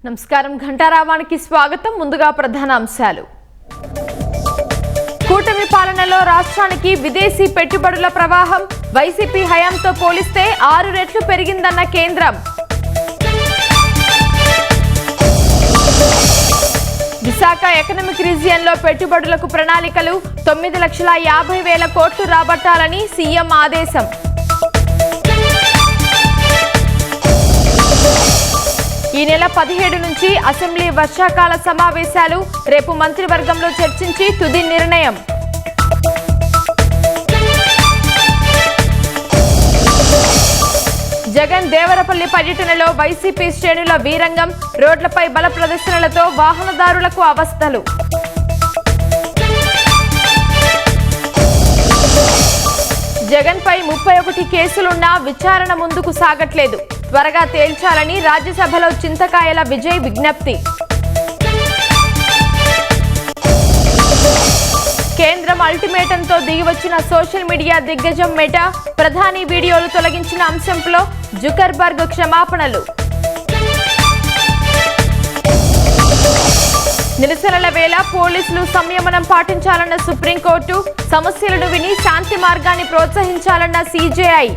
నమస్కారం, ఘంటారావానికి స్వాగతం. ముందుగా ప్రధాన అంశాలు. కూటమి పాలనలో రాష్ట్రానికి విదేశీ పెట్టుబడుల ప్రవాహం వైసీపీ హయాంతో పోలిస్తే 6 రెట్లు పెరిగిందన్న కేంద్రం. విశాఖ ఎకనామిక్ రీజియన్లో పెట్టుబడులకు ప్రణాళికలు 9,50,000 కోట్లు రాబట్టాలని సీఎం ఆదేశం. ఈ నెల 17 నుంచి అసెంబ్లీ వర్షాకాల సమావేశాలు. రేపు మంత్రివర్గంలో చర్చించి తుది నిర్ణయం. జగన్ దేవరపల్లి పర్యటనలో వైసీపీ శ్రేణుల వీరంగం. రోడ్లపై బల ప్రదర్శనలతో వాహనదారులకు అవస్థలు. జగన్ పై 31 కేసులున్నా విచారణ ముందుకు సాగట్లేదు. త్వరగా తేల్చాలని రాజ్యసభలో చింతకాయల విజయ్ విజ్ఞప్తి. కేంద్రం అల్టిమేటంతో దిగివచ్చిన సోషల్ మీడియా దిగ్గజం మెటా. ప్రధాని వీడియోలు తొలగించిన అంశంలో జుకర్బర్గ్ క్షమాపణలు. నిరసనల వేళ పోలీసులు సంయమనం పాటించాలన్న సుప్రీంకోర్టు. సమస్యలను విని శాంతి మార్గాన్ని ప్రోత్సహించాలన్న సీజేఐ.